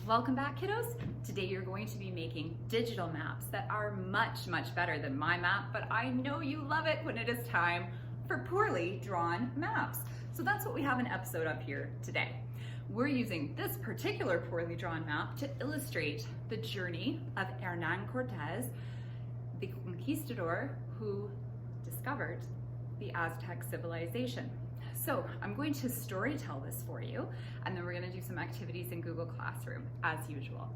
Welcome back, kiddos. Today you're going to be making digital maps that are much, much better than my map, but I know you love it when it is time for poorly drawn maps. So that's what we have an episode of here today. We're using this particular poorly drawn map to illustrate the journey of Hernan Cortez, the conquistador who discovered the Aztec civilization. So I'm going to story tell this for you, and then we're going to do some activities in Google Classroom as usual.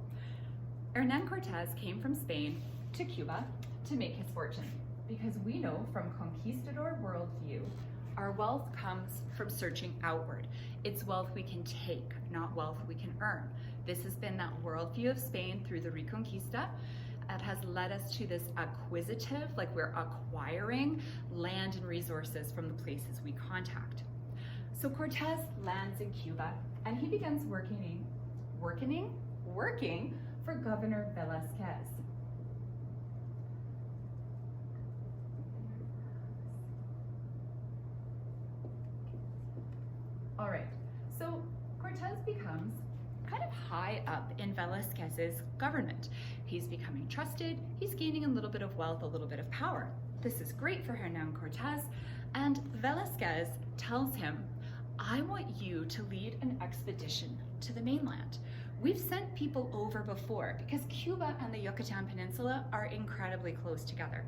Hernan Cortez came from Spain to Cuba to make his fortune, because we know from conquistador worldview, our wealth comes from searching outward. It's wealth we can take, not wealth we can earn. This has been that worldview of Spain through the Reconquista. It has led us to this acquisitive, like we're acquiring land and resources from the places we contact. So Cortez lands in Cuba and he begins working for Governor Velasquez. All right, so Cortez becomes kind of high up in Velasquez's government. He's becoming trusted, he's gaining a little bit of wealth, a little bit of power. This is great for Hernan Cortez, and Velasquez tells him, I want you to lead an expedition to the mainland. We've sent people over before because Cuba and the Yucatan Peninsula are incredibly close together.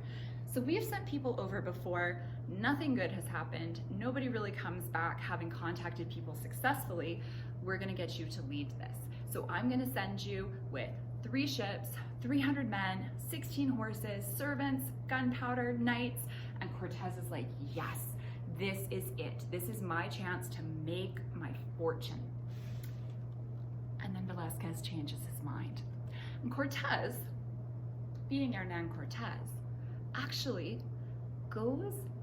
So we've sent people over before, nothing good has happened, nobody really comes back having contacted people successfully. We're gonna get you to lead this. So I'm gonna send you with 3 ships, 300 men, 16 horses, servants, gunpowder, knights, and Cortez is like, yes, this is it. This is my chance to make my fortune. And then Velasquez changes his mind. And Cortez, being Hernan Cortez, actually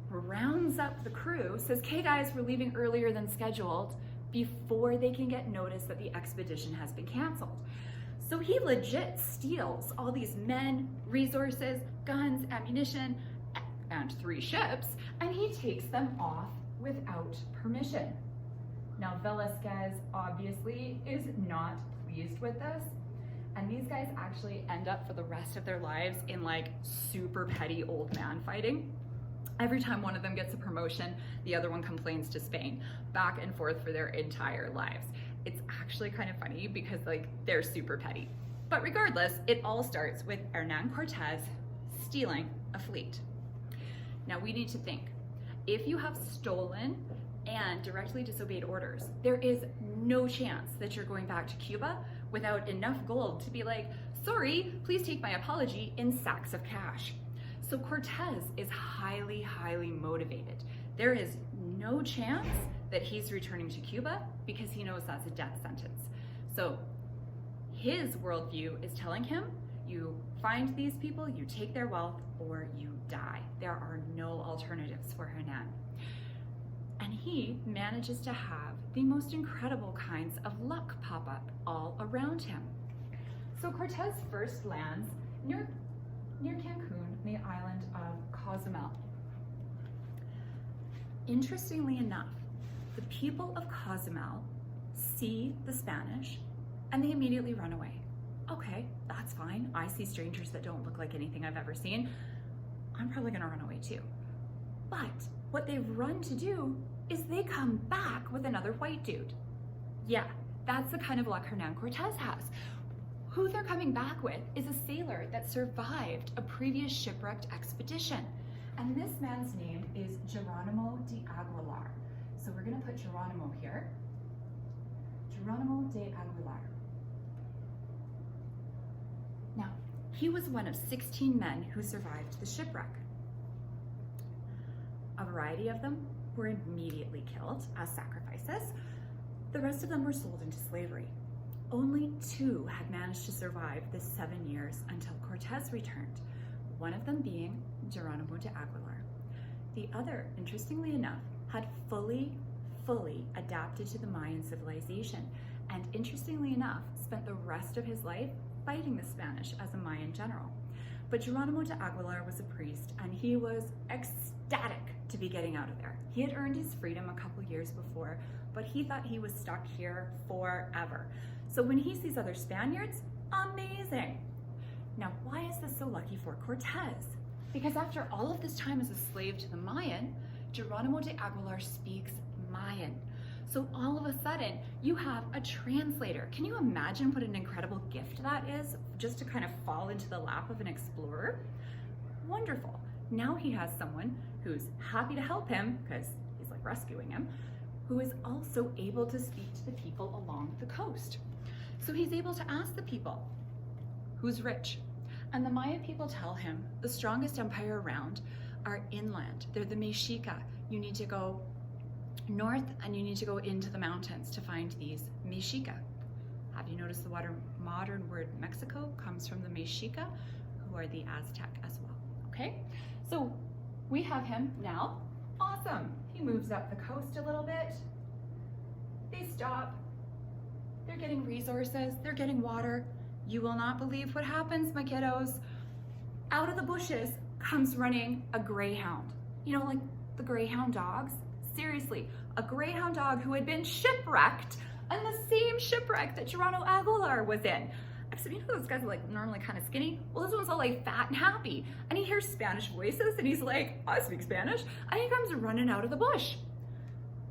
rounds up the crew, says, okay guys, we're leaving earlier than scheduled, before they can get notice that the expedition has been canceled. So he legit steals all these men, resources, guns, ammunition, and 3 ships, and he takes them off without permission. Now Velasquez obviously is not pleased with this, and these guys actually end up for the rest of their lives in like super petty old man fighting. Every time one of them gets a promotion, the other one complains to Spain, back and forth for their entire lives. It's actually kind of funny because like they're super petty. But regardless, it all starts with Hernan Cortez stealing a fleet. Now we need to think, if you have stolen and directly disobeyed orders, there is no chance that you're going back to Cuba without enough gold to be like, sorry, please take my apology in sacks of cash. So Cortez is highly, highly motivated. There is no chance that he's returning to Cuba because he knows that's a death sentence. So his worldview is telling him, you find these people, you take their wealth, or you die. There are no alternatives for Hernan. And he manages to have the most incredible kinds of luck pop up all around him. So Cortez first lands near Cancun, the island of Cozumel. Interestingly enough, the people of Cozumel see the Spanish and they immediately run away. Okay, that's fine. I see strangers that don't look like anything I've ever seen. I'm probably gonna run away too. But what they've run to do is they come back with another white dude. Yeah, that's the kind of luck Hernan Cortez has. Who they're coming back with is a sailor that survived a previous shipwrecked expedition. And this man's name is Geronimo de Aguilar. So we're gonna put Geronimo here. Geronimo de Aguilar. Now, he was one of 16 men who survived the shipwreck. A variety of them were immediately killed as sacrifices. The rest of them were sold into slavery. Only 2 had managed to survive the 7 years until Cortez returned, one of them being Geronimo de Aguilar. The other, interestingly enough, had fully adapted to the Mayan civilization, and interestingly enough, spent the rest of his life fighting the Spanish as a Mayan general. But Geronimo de Aguilar was a priest, and he was ecstatic to be getting out of there. He had earned his freedom a couple years before, but he thought he was stuck here forever. So when he sees other Spaniards, amazing. Now, why is this so lucky for Cortez? Because after all of this time as a slave to the Mayan, Geronimo de Aguilar speaks Mayan. So all of a sudden, you have a translator. Can you imagine what an incredible gift that is, just to kind of fall into the lap of an explorer? Wonderful. Now he has someone who's happy to help him, because he's like rescuing him, who is also able to speak to the people along the coast. So he's able to ask the people, who's rich? And the Maya people tell him the strongest empire around are inland. They're the Mexica. You need to go north and you need to go into the mountains to find these Mexica. Have you noticed the modern word Mexico comes from the Mexica, who are the Aztec as well, okay? So we have him now. Awesome. He moves up the coast a little bit. They stop. They're getting resources. They're getting water. You will not believe what happens, my kiddos. Out of the bushes comes running a greyhound. You know, like the greyhound dogs? Seriously, a greyhound dog who had been shipwrecked on the same shipwreck that Geronimo Aguilar was in. Except, you know, those guys are like normally kind of skinny. Well, this one's all like fat and happy. And he hears Spanish voices and he's like, I speak Spanish. And he comes running out of the bush.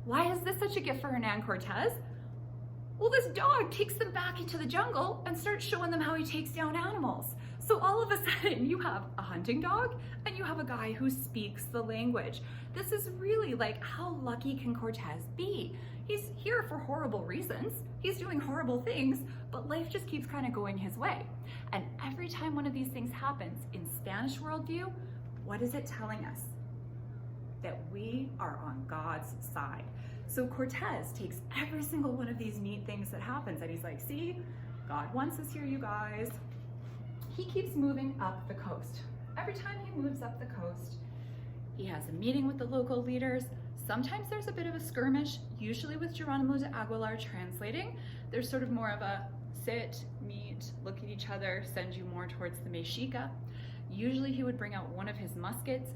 Why is this such a gift for Hernan Cortez? Well, this dog takes them back into the jungle and starts showing them how he takes down animals. So all of a sudden you have a hunting dog and you have a guy who speaks the language. This is really like, how lucky can Cortez be? He's here for horrible reasons. He's doing horrible things, but life just keeps kind of going his way. And every time one of these things happens in Spanish worldview, what is it telling us? That we are on God's side. So Cortez takes every single one of these neat things that happens and he's like, see, God wants us here, you guys. He keeps moving up the coast. Every time he moves up the coast, he has a meeting with the local leaders. Sometimes there's a bit of a skirmish, usually with Geronimo de Aguilar translating. There's sort of more of a sit, meet, look at each other, send you more towards the Mexica. Usually he would bring out one of his muskets,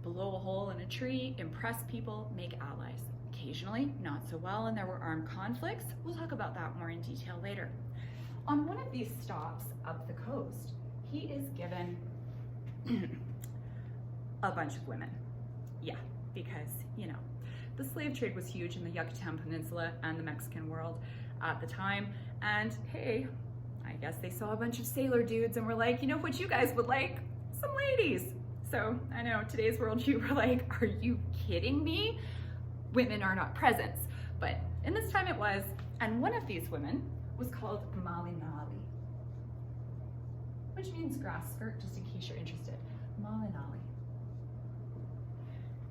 blow a hole in a tree, impress people, make allies. Occasionally, not so well, and there were armed conflicts. We'll talk about that more in detail later. On one of these stops up the coast, he is given a bunch of women. Yeah, because, you know, the slave trade was huge in the Yucatan Peninsula and the Mexican world at the time. And hey, I guess they saw a bunch of sailor dudes and were like, you know what you guys would like? Some ladies. So I know today's worldview, we're like, are you kidding me? Women are not presents. But in this time it was, and one of these women was called Malinali, which means grass skirt, just in case you're interested. Malinali.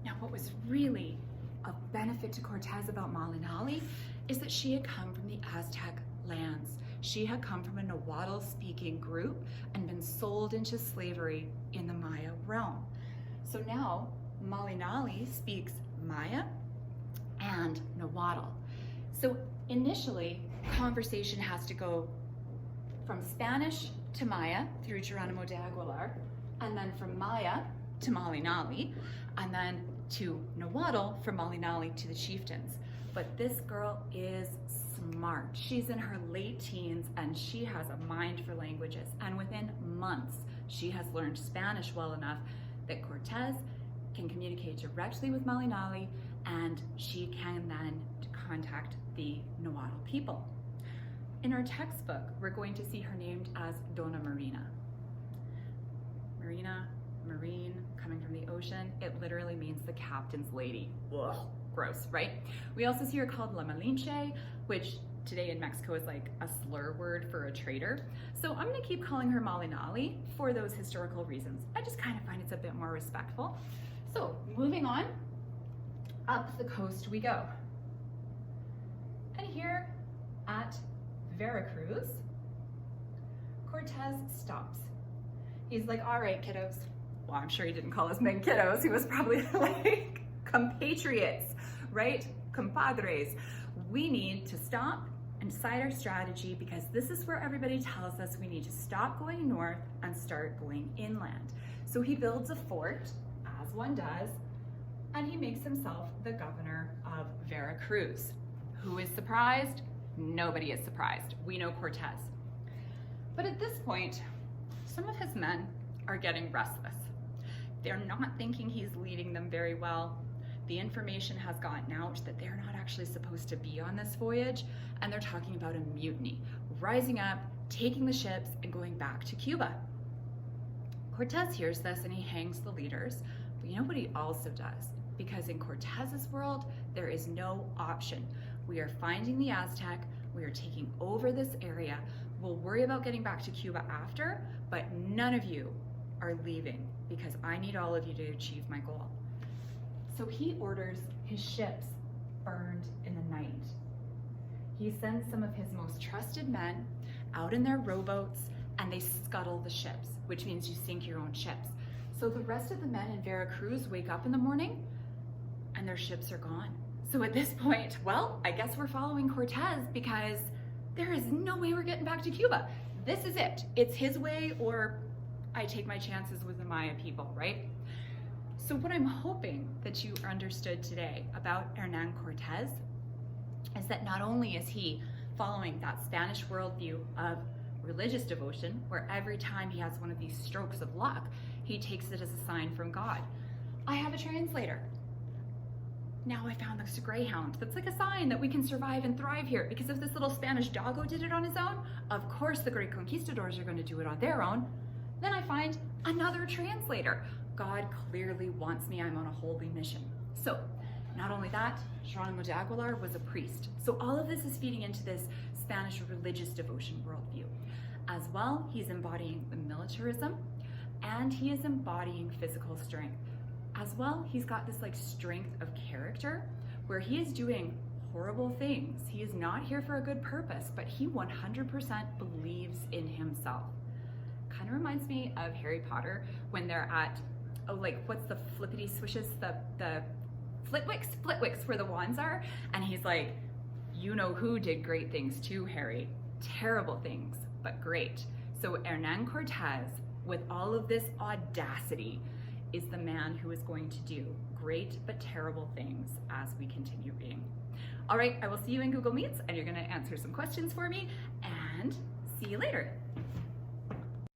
Now, what was really of benefit to Cortez about Malinali is that she had come from the Aztec lands. She had come from a Nahuatl-speaking group and been sold into slavery in the Maya realm. So now Malinali speaks Maya and Nahuatl. So initially, conversation has to go from Spanish to Maya through Geronimo de Aguilar, and then from Maya to Malinali, and then to Nahuatl from Malinali to the chieftains. But this girl is smart. She's in her late teens and she has a mind for languages. And within months, she has learned Spanish well enough that Cortez can communicate directly with Malinali and she can then contact the Nahuatl people. In our textbook, we're going to see her named as Dona Marina. Marina, marine, coming from the ocean, it literally means the captain's lady. Ugh, gross, right? We also see her called La Malinche, which today in Mexico is like a slur word for a traitor. So I'm gonna keep calling her Malinali for those historical reasons. I just kind of find it's a bit more respectful. So moving on, up the coast we go. And here at Veracruz, Cortez stops. He's like, all right, kiddos. Well, I'm sure he didn't call us men kiddos. He was probably like compatriots, right? Compadres. We need to stop and decide our strategy because this is where everybody tells us we need to stop going north and start going inland. So he builds a fort, as one does, and he makes himself the governor of Veracruz. Who is surprised? Nobody is surprised. We know Cortez. But at this point, some of his men are getting restless. They're not thinking he's leading them very well. The information has gotten out that they're not actually supposed to be on this voyage, and they're talking about a mutiny, rising up, taking the ships, and going back to Cuba. Cortez hears this and he hangs the leaders, but you know what he also does? Because in Cortez's world, there is no option. We are finding the Aztec, we are taking over this area, we'll worry about getting back to Cuba after, but none of you are leaving because I need all of you to achieve my goal. So he orders his ships burned in the night. He sends some of his most trusted men out in their rowboats and they scuttle the ships, which means you sink your own ships. So the rest of the men in Veracruz wake up in the morning and their ships are gone. So at this point, well, I guess we're following Cortez because there is no way we're getting back to Cuba. This is it. It's his way or I take my chances with the Maya people, right? So what I'm hoping that you understood today about Hernan Cortez is that not only is he following that Spanish worldview of religious devotion, where every time he has one of these strokes of luck, he takes it as a sign from God. I have a translator. Now I found this greyhound. That's like a sign that we can survive and thrive here, because if this little Spanish doggo did it on his own, of course the great conquistadors are going to do it on their own. Then I find another translator. God clearly wants me. I'm on a holy mission. So not only that, Geronimo de Aguilar was a priest. So all of this is feeding into this Spanish religious devotion worldview. As well, he's embodying the militarism and he is embodying physical strength. As well, he's got this like strength of character where he is doing horrible things. He is not here for a good purpose, but he 100% believes in himself. Kind of reminds me of Harry Potter when they're at, oh, like what's the flippity swishes, the Flitwicks where the wands are, and he's like, you know who did great things too, Harry. Terrible things, but great. So Hernan Cortez, with all of this audacity, is the man who is going to do great but terrible things as we continue reading. All right, I will see you in Google Meets and you're gonna answer some questions for me and see you later.